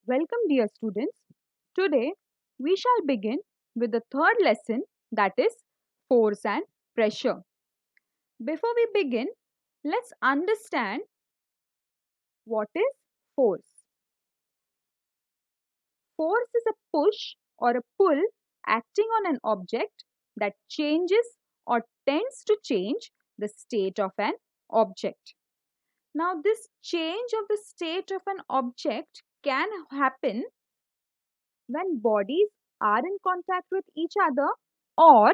Welcome, dear students. Today we shall begin with the third lesson, that is force and pressure. Before we begin, let's understand what is force. Force is a push or a pull acting on an object that changes or tends to change the state of an object. Now, this change of the state of an object can happen when bodies are in contact with each other or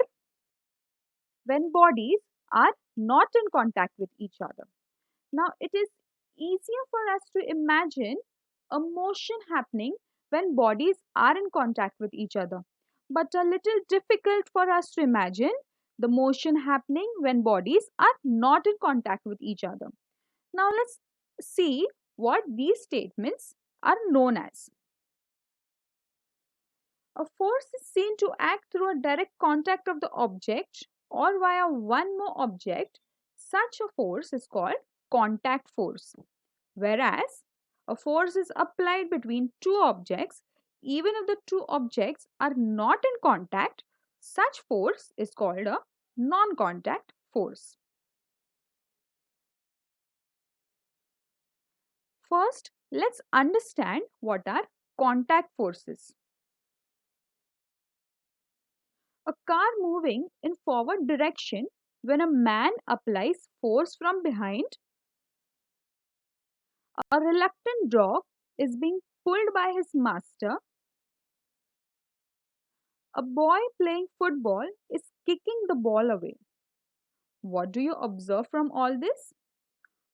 when bodies are not in contact with each other. Now, it is easier for us to imagine a motion happening when bodies are in contact with each other, but a little difficult for us to imagine the motion happening when bodies are not in contact with each other. Now, let's see what these statements are known as. A force is seen to act through a direct contact of the object or via one more object. Such a force is called contact force. Whereas a force is applied between two objects, even if the two objects are not in contact, such force is called a non-contact force. First, let's understand what are contact forces. A car moving in forward direction, when a man applies force from behind, a reluctant dog is being pulled by his master. A boy playing football is kicking the ball away. What do you observe from all this?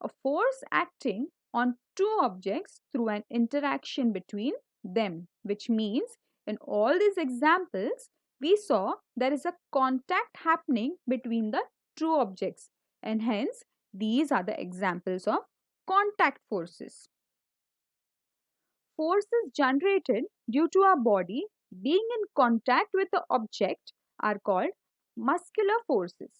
A force acting on two objects through an interaction between them, which means in all these examples, we saw there is a contact happening between the two objects, and hence these are the examples of contact forces. Forces generated due to our body being in contact with the object are called muscular forces.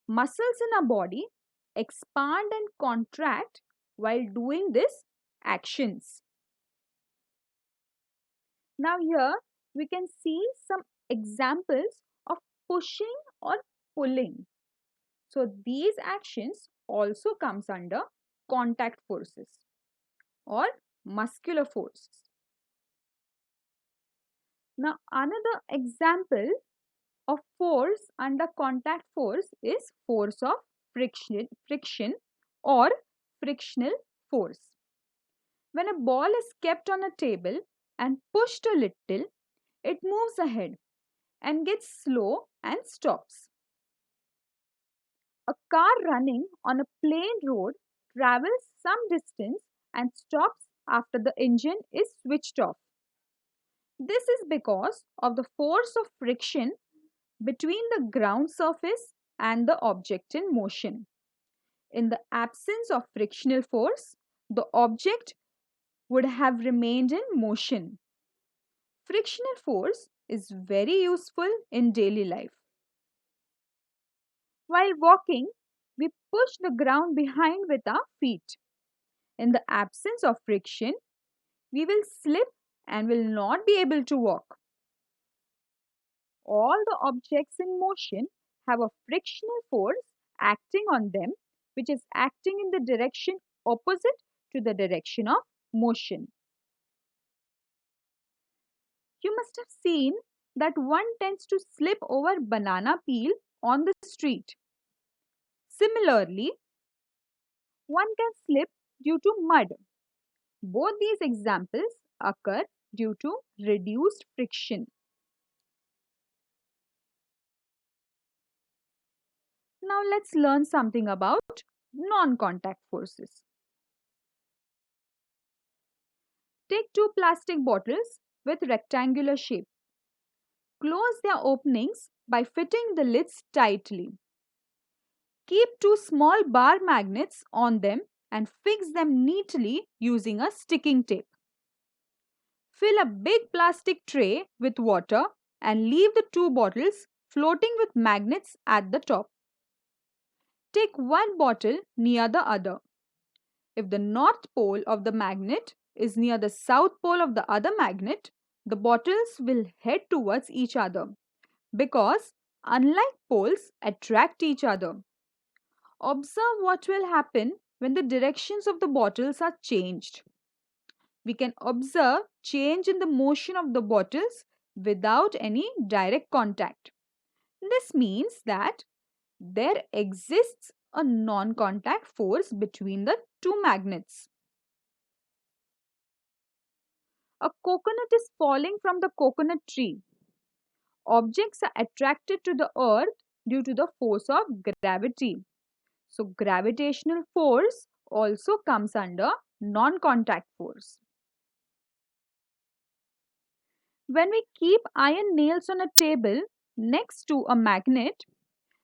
Muscles in our body expand and contract while doing these actions. Now here we can see some examples of pushing or pulling. So these actions also comes under contact forces or muscular forces. Now another example of force under contact force is force of friction or frictional force. When a ball is kept on a table and pushed a little, it moves ahead and gets slow and stops. A car running on a plain road travels some distance and stops after the engine is switched off. This is because of the force of friction between the ground surface and the object in motion. In the absence of frictional force, the object would have remained in motion. Frictional force is very useful in daily life. While walking, we push the ground behind with our feet. In the absence of friction, we will slip and will not be able to walk. All the objects in motion have a frictional force acting on them, which is acting in the direction opposite to the direction of motion. You must have seen that one tends to slip over banana peel on the street. Similarly, one can slip due to mud. Both these examples occur due to reduced friction. Now let's learn something about non-contact forces. Take two plastic bottles with rectangular shape. Close their openings by fitting the lids tightly. Keep two small bar magnets on them and fix them neatly using a sticking tape. Fill a big plastic tray with water and leave the two bottles floating with magnets at the top. Take one bottle near the other. If the north pole of the magnet is near the south pole of the other magnet, the bottles will head towards each other because unlike poles attract each other. Observe what will happen when the directions of the bottles are changed. We can observe change in the motion of the bottles without any direct contact. This means that there exists a non-contact force between the two magnets. A coconut is falling from the coconut tree. Objects are attracted to the earth due to the force of gravity. So gravitational force also comes under non-contact force. When we keep iron nails on a table next to a magnet,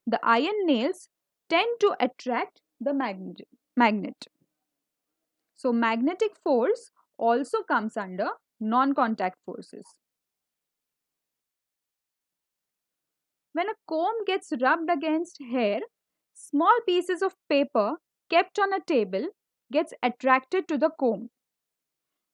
the iron nails tend to attract the magnet. So magnetic force also comes under non-contact forces. When a comb gets rubbed against hair, small pieces of paper kept on a table gets attracted to the comb.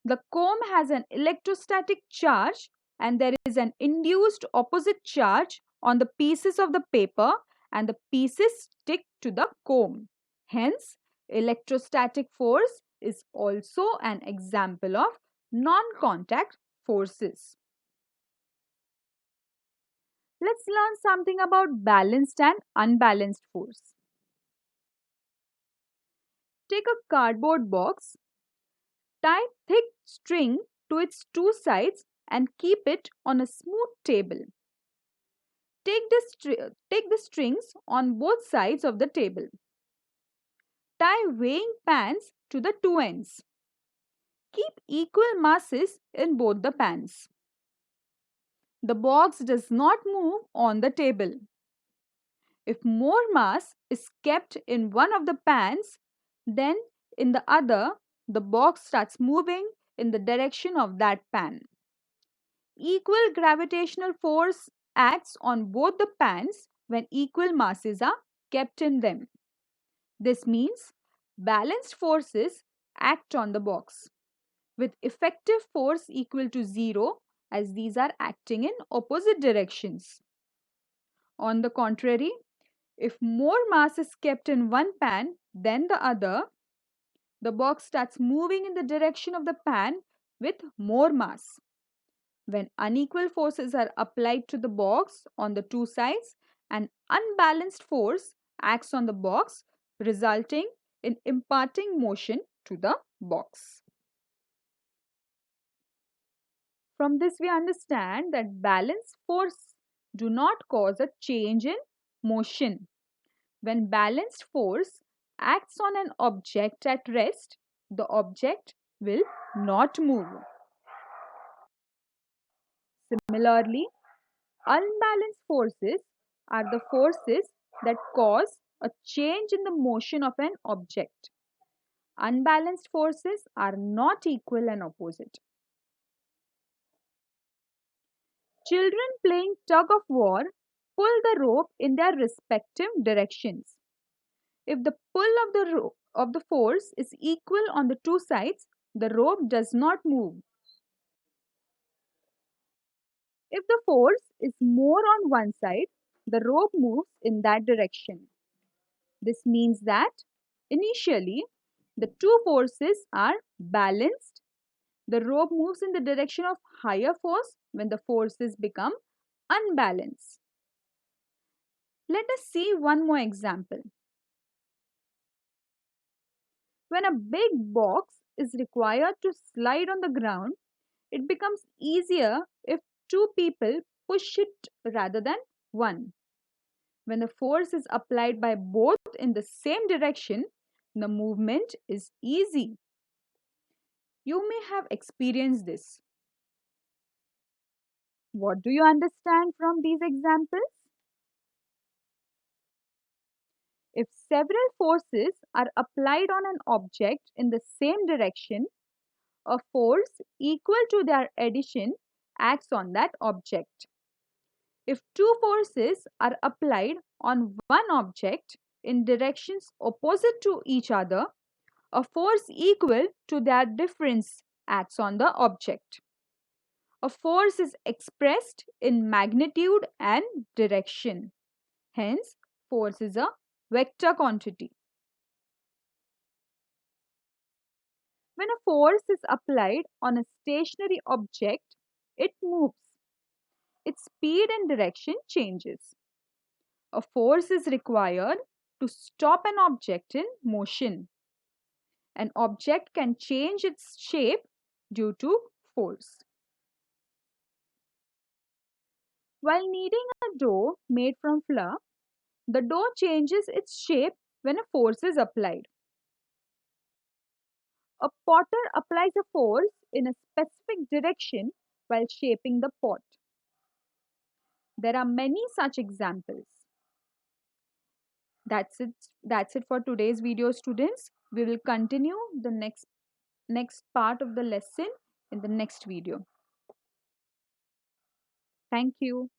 The comb has an electrostatic charge and there is an induced opposite charge on the pieces of the paper and the pieces stick to the comb. Hence, electrostatic force is also an example of non-contact forces. Let's learn something about balanced and unbalanced force. Take a cardboard box, tie thick string to its two sides and keep it on a smooth table. Take the strings on both sides of the table. Tie weighing pans to the two ends. Keep equal masses in both the pans. The box does not move on the table. If more mass is kept in one of the pans, then in the other, the box starts moving in the direction of that pan. Equal gravitational force acts on both the pans when equal masses are kept in them. This means balanced forces act on the box with effective force equal to 0 as these are acting in opposite directions. On the contrary, if more mass is kept in one pan than the other, the box starts moving in the direction of the pan with more mass. When unequal forces are applied to the box on the two sides, an unbalanced force acts on the box, resulting in imparting motion to the box. From this, we understand that balanced force do not cause a change in motion. When balanced force acts on an object at rest, the object will not move. Similarly, unbalanced forces are the forces that cause a change in the motion of an object. Unbalanced forces are not equal and opposite. Children playing tug of war pull the rope in their respective directions. If the pull of the force is equal on the two sides, the rope does not move. If the force is more on one side, the rope moves in that direction. This means that initially the two forces are balanced. The rope moves in the direction of higher force when the forces become unbalanced. Let us see one more example. When a big box is required to slide on the ground, it becomes easier if two people push it rather than one. When the force is applied by both in the same direction, the movement is easy. You may have experienced this. What do you understand from these examples? If several forces are applied on an object in the same direction, a force equal to their addition acts on that object. If two forces are applied on one object in directions opposite to each other, a force equal to their difference acts on the object. A force is expressed in magnitude and direction. Hence, force is a vector quantity. When a force is applied on a stationary object, it moves. Its speed and direction changes. A force is required to stop an object in motion. An object can change its shape due to force. While kneading a dough made from flour, the dough changes its shape when a force is applied. A potter applies a force in a specific direction while shaping the pot. There are many such examples. That's it for today's video, students. We will continue the next part of the lesson in the next video. Thank you.